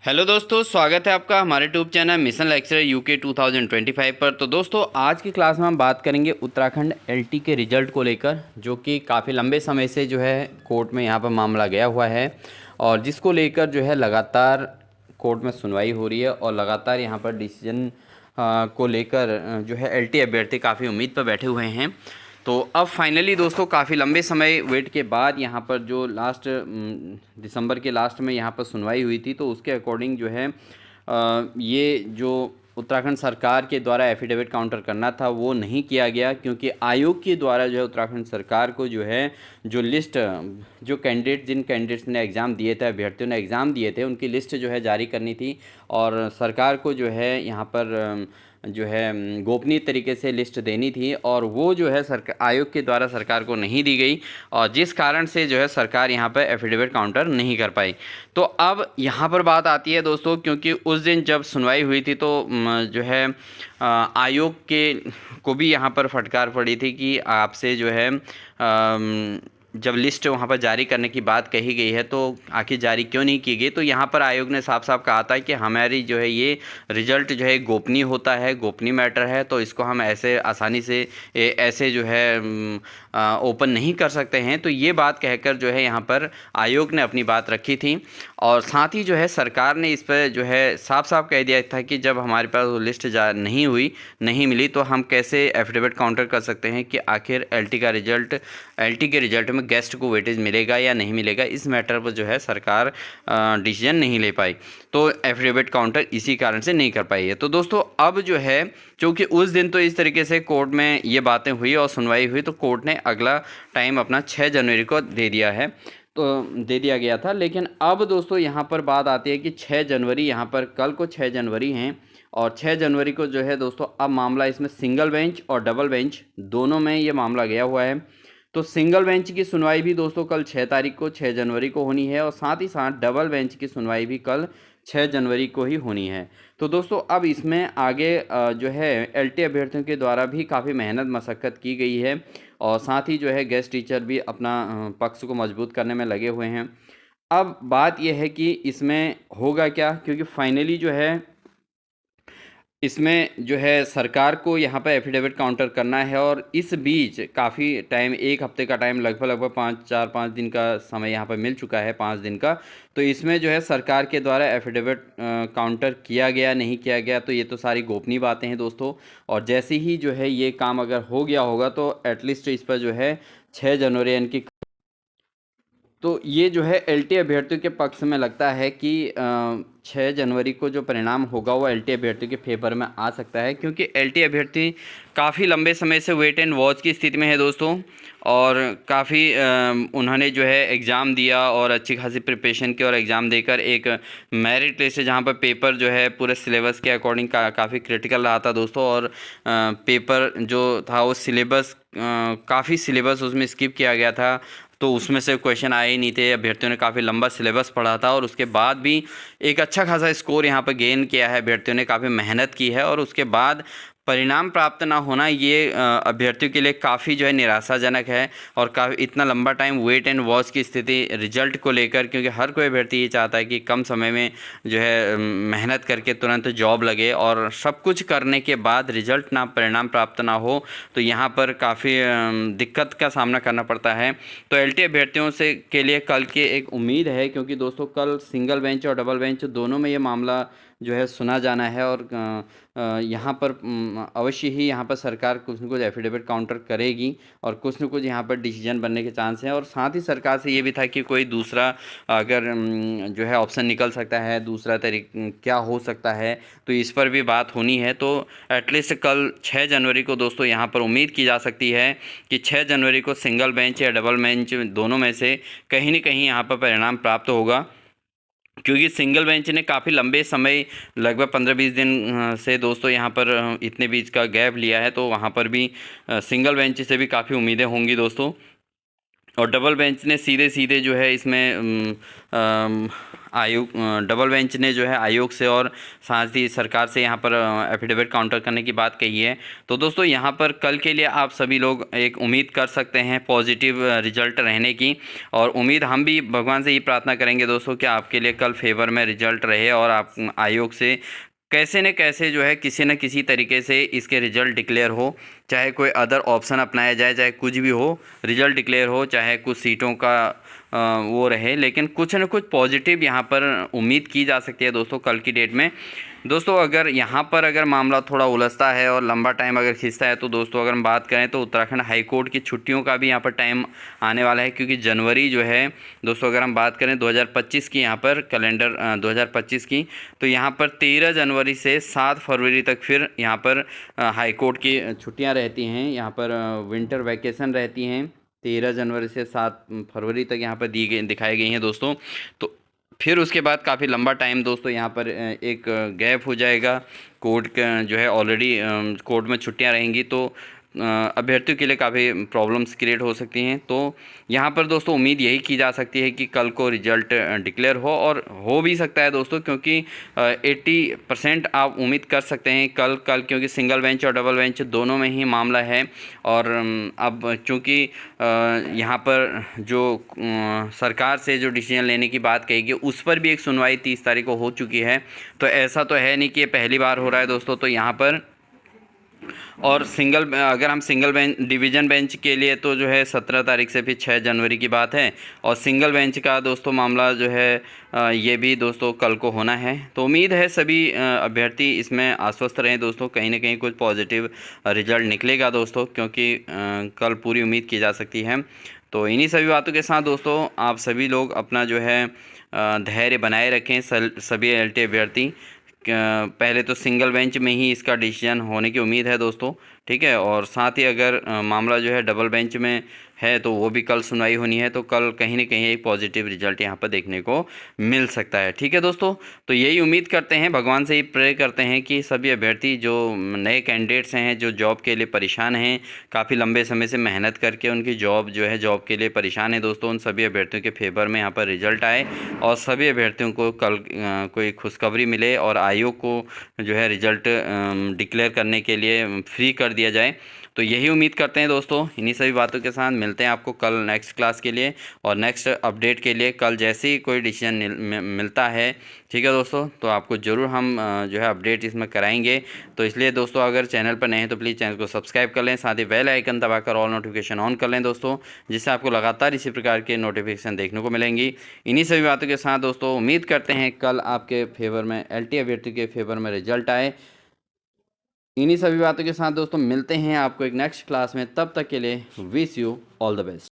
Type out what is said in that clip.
Hello दोस्तों, स्वागत है आपका हमारे YouTube channel mission lecturer UK 2025 पर। तो दोस्तों, आज की क्लास में हम बात करेंगे उत्तराखंड एलटी के रिज़ल्ट को लेकर, जो कि काफ़ी लंबे समय से जो है कोर्ट में यहाँ पर मामला गया हुआ है और जिसको लेकर जो है लगातार कोर्ट में सुनवाई हो रही है और लगातार यहाँ पर डिसीजन को लेकर जो है एलटी अभ्यर्थी काफ़ी उम्मीद पर बैठे हुए हैं। तो अब फाइनली दोस्तों काफ़ी लंबे समय वेट के बाद यहाँ पर जो लास्ट दिसंबर के लास्ट में यहाँ पर सुनवाई हुई थी, तो उसके अकॉर्डिंग जो है ये जो उत्तराखंड सरकार के द्वारा एफिडेविट काउंटर करना था वो नहीं किया गया, क्योंकि आयोग के द्वारा जो है उत्तराखंड सरकार को जो है जो लिस्ट जो जिन कैंडिडेट्स ने एग्ज़ाम दिए थे, अभ्यर्थियों ने एग्ज़ाम दिए थे, उनकी लिस्ट जो है जारी करनी थी और सरकार को जो है यहाँ पर जो है गोपनीय तरीके से लिस्ट देनी थी और वो जो है सरकार आयोग के द्वारा सरकार को नहीं दी गई और जिस कारण से जो है सरकार यहाँ पर एफिडेविट काउंटर नहीं कर पाई। तो अब यहाँ पर बात आती है दोस्तों, क्योंकि उस दिन जब सुनवाई हुई थी तो जो है आयोग के को भी यहाँ पर फटकार पड़ी थी कि आपसे जो है जब लिस्ट वहाँ पर जारी करने की बात कही गई है तो आखिर जारी क्यों नहीं की गई। तो यहाँ पर आयोग ने साफ साफ कहा था कि हमारी जो है ये रिज़ल्ट जो है गोपनीय होता है, गोपनीय मैटर है, तो इसको हम ऐसे आसानी से ऐसे जो है ओपन नहीं कर सकते हैं। तो ये बात कहकर जो है यहाँ पर आयोग ने अपनी बात रखी थी और साथ ही जो है सरकार ने इस पर जो है साफ साफ कह दिया था कि जब हमारे पास वो लिस्ट नहीं मिली तो हम कैसे एफिडेविट काउंटर कर सकते हैं कि आखिर एलटी के रिजल्ट में गेस्ट को वेटेज मिलेगा या नहीं मिलेगा। इस मैटर पर जो है सरकार डिसीजन नहीं ले पाई, तो एफिडेविट काउंटर इसी कारण से नहीं कर पाई है। तो दोस्तों अब जो है, क्योंकि उस दिन तो इस तरीके से कोर्ट में ये बातें हुई और सुनवाई हुई, तो कोर्ट ने अगला टाइम अपना 6 जनवरी को दे दिया है, तो दे दिया गया था। लेकिन अब दोस्तों यहाँ पर बात आती है कि 6 जनवरी यहाँ पर कल को 6 जनवरी हैं और 6 जनवरी को जो है दोस्तों अब मामला इसमें सिंगल बेंच और डबल बेंच दोनों में ये मामला गया हुआ है। तो सिंगल बेंच की सुनवाई भी दोस्तों कल 6 तारीख को 6 जनवरी को होनी है और साथ ही साथ डबल बेंच की सुनवाई भी कल 6 जनवरी को ही होनी है। तो दोस्तों अब इसमें आगे जो है एलटी अभ्यर्थियों के द्वारा भी काफ़ी मेहनत मशक्क़त की गई है और साथ ही जो है गेस्ट टीचर भी अपना पक्ष को मजबूत करने में लगे हुए हैं। अब बात यह है कि इसमें होगा क्या, क्योंकि फाइनली जो है इसमें जो है सरकार को यहाँ पर एफिडेविट काउंटर करना है और इस बीच काफ़ी टाइम, 1 हफ्ते का टाइम, लगभग 5 दिन का समय यहाँ पर मिल चुका है, 5 दिन का। तो इसमें जो है सरकार के द्वारा एफिडेविट काउंटर किया गया नहीं किया गया, तो ये तो सारी गोपनीय बातें हैं दोस्तों। और जैसे ही जो है ये काम अगर हो गया होगा तो एटलीस्ट इस पर जो है 6 जनवरी यानी कि तो ये जो है एलटी अभ्यर्थियों के पक्ष में लगता है कि 6 जनवरी को जो परिणाम होगा वो एलटी अभ्यर्थियों के फेवर में आ सकता है, क्योंकि एलटी अभ्यर्थी काफ़ी लंबे समय से वेट एंड वॉच की स्थिति में है दोस्तों और काफ़ी उन्होंने जो है एग्ज़ाम दिया और अच्छी खासी प्रिपरेशन की और एग्ज़ाम देकर एक मेरिट लिस्ट है जहाँ पर पेपर जो है पूरे सिलेबस के अकॉर्डिंग काफ़ी क्रिटिकल रहा था दोस्तों और पेपर जो था वो काफ़ी सिलेबस उसमें स्किप किया गया था, तो उसमें से क्वेश्चन आए ही नहीं थे। अभ्यर्थियों ने काफ़ी लंबा सिलेबस पढ़ा था और उसके बाद भी एक अच्छा खासा स्कोर यहाँ पर गेन किया है। अभ्यर्थियों ने काफ़ी मेहनत की है और उसके बाद परिणाम प्राप्त ना होना ये अभ्यर्थियों के लिए काफ़ी जो है निराशाजनक है और काफ़ी इतना लंबा टाइम वेट एंड वॉच की स्थिति रिजल्ट को लेकर, क्योंकि हर कोई अभ्यर्थी ये चाहता है कि कम समय में जो है मेहनत करके तुरंत जॉब लगे और सब कुछ करने के बाद रिजल्ट ना, परिणाम प्राप्त ना हो, तो यहाँ पर काफ़ी दिक्कत का सामना करना पड़ता है। तो एलटी अभ्यर्थियों से के लिए कल की एक उम्मीद है, क्योंकि दोस्तों कल सिंगल बेंच और डबल बेंच दोनों में ये मामला जो है सुना जाना है और यहाँ पर अवश्य ही यहाँ पर सरकार कुछ न कुछ एफिडेविट काउंटर करेगी और कुछ न कुछ यहाँ पर डिसीजन बनने के चांस हैं। और साथ ही सरकार से ये भी था कि कोई दूसरा अगर जो है ऑप्शन निकल सकता है, दूसरा तरीका क्या हो सकता है, तो इस पर भी बात होनी है। तो एटलीस्ट कल 6 जनवरी को दोस्तों यहाँ पर उम्मीद की जा सकती है कि 6 जनवरी को सिंगल बेंच या डबल बेंच दोनों में से कहीं न कहीं यहाँ पर परिणाम प्राप्त होगा, क्योंकि सिंगल बेंच ने काफ़ी लंबे समय, लगभग 15-20 दिन से दोस्तों यहाँ पर इतने बीच का गैप लिया है, तो वहाँ पर भी सिंगल बेंच से भी काफ़ी उम्मीदें होंगी दोस्तों। और डबल बेंच ने सीधे सीधे जो है इसमें आयोग डबल बेंच ने जो है आयोग से और साथ ही सरकार से यहाँ पर एफिडेविट काउंटर करने की बात कही है। तो दोस्तों यहाँ पर कल के लिए आप सभी लोग एक उम्मीद कर सकते हैं पॉजिटिव रिजल्ट रहने की, और उम्मीद हम भी भगवान से ये प्रार्थना करेंगे दोस्तों कि आपके लिए कल फेवर में रिजल्ट रहे और आप आयोग से कैसे न कैसे जो है किसी न किसी तरीके से इसके रिज़ल्ट डिक्लेयर हो, चाहे कोई अदर ऑप्शन अपनाया जाए, चाहे कुछ भी हो, रिज़ल्ट डिक्लेयर हो, चाहे कुछ सीटों का वो रहे, लेकिन कुछ न कुछ पॉजिटिव यहाँ पर उम्मीद की जा सकती है दोस्तों कल की डेट में। दोस्तों अगर यहाँ पर अगर मामला थोड़ा उलझता है और लंबा टाइम अगर खींचता है तो दोस्तों अगर हम बात करें तो उत्तराखंड हाई कोर्ट की छुट्टियों का भी यहाँ पर टाइम आने वाला है, क्योंकि जनवरी जो है दोस्तों अगर हम बात करें 2025 की यहाँ पर कैलेंडर 2025 की, तो यहाँ पर 13 जनवरी से 7 फरवरी तक फिर यहाँ पर हाई कोर्ट की छुट्टियाँ रहती हैं, यहाँ पर विंटर वैकेशन रहती हैं 13 जनवरी से 7 फरवरी तक यहाँ पर दिखाई गई हैं दोस्तों। तो फिर उसके बाद काफ़ी लंबा टाइम दोस्तों यहाँ पर एक गैप हो जाएगा, कोर्ट का जो है ऑलरेडी कोर्ट में छुट्टियाँ रहेंगी, तो अभ्यर्थियों के लिए काफ़ी प्रॉब्लम्स क्रिएट हो सकती हैं। तो यहाँ पर दोस्तों उम्मीद यही की जा सकती है कि कल को रिजल्ट डिक्लेयर हो, और हो भी सकता है दोस्तों, क्योंकि 80% आप उम्मीद कर सकते हैं कल क्योंकि सिंगल बेंच और डबल बेंच दोनों में ही मामला है। और अब चूँकि यहाँ पर जो सरकार से जो डिसीजन लेने की बात कही गई उस पर भी एक सुनवाई 30 तारीख को हो चुकी है, तो ऐसा तो है नहीं कि ये पहली बार हो रहा है दोस्तों। तो यहाँ पर और अगर हम सिंगल बेंच डिवीज़न बेंच के लिए तो जो है 17 तारीख से फिर 6 जनवरी की बात है, और सिंगल बेंच का दोस्तों मामला जो है ये भी दोस्तों कल को होना है। तो उम्मीद है सभी अभ्यर्थी इसमें आश्वस्त रहें दोस्तों, कहीं ना कहीं कुछ पॉजिटिव रिजल्ट निकलेगा दोस्तों, क्योंकि कल पूरी उम्मीद की जा सकती है। तो इन्हीं सभी बातों के साथ दोस्तों आप सभी लोग अपना जो है धैर्य बनाए रखें, सभी एलटी अभ्यर्थी। पहले तो सिंगल बेंच में ही इसका डिसीजन होने की उम्मीद है दोस्तों, ठीक है। और साथ ही अगर मामला जो है डबल बेंच में है तो वो भी कल सुनवाई होनी है, तो कल कहीं ना कहीं एक पॉजिटिव रिजल्ट यहाँ पर देखने को मिल सकता है, ठीक है दोस्तों। तो यही उम्मीद करते हैं, भगवान से ही प्रे करते हैं कि सभी अभ्यर्थी जो नए कैंडिडेट्स हैं जो जॉब के लिए परेशान हैं, काफ़ी लंबे समय से मेहनत करके उनकी जॉब जॉब के लिए परेशान है दोस्तों, उन सभी अभ्यर्थियों के फेवर में यहाँ पर रिजल्ट आए और सभी अभ्यर्थियों को कल कोई खुशखबरी मिले और आयोग को जो है रिजल्ट डिक्लेयर करने के लिए फ्री कर दिया जाए। तो यही उम्मीद करते हैं दोस्तों। इन्हीं सभी बातों के साथ मिलते हैं आपको कल नेक्स्ट क्लास के लिए और नेक्स्ट अपडेट के लिए। कल जैसे ही कोई डिसीजन मिलता है, ठीक है दोस्तों, तो आपको ज़रूर हम जो है अपडेट इसमें कराएंगे। तो इसलिए दोस्तों अगर चैनल पर नए हैं तो प्लीज़ चैनल को सब्सक्राइब कर लें, साथ ही बेल आइकन दबाकर ऑल नोटिफिकेशन ऑन कर लें दोस्तों, जिससे आपको लगातार इसी प्रकार के नोटिफिकेशन देखने को मिलेंगी। इन्हीं सभी बातों के साथ दोस्तों उम्मीद करते हैं कल आपके फेवर में एलटी अभ्यर्थी के फेवर में रिजल्ट आए। इन्हीं सभी बातों के साथ दोस्तों मिलते हैं आपको एक नेक्स्ट क्लास में, तब तक के लिए wish you all the best.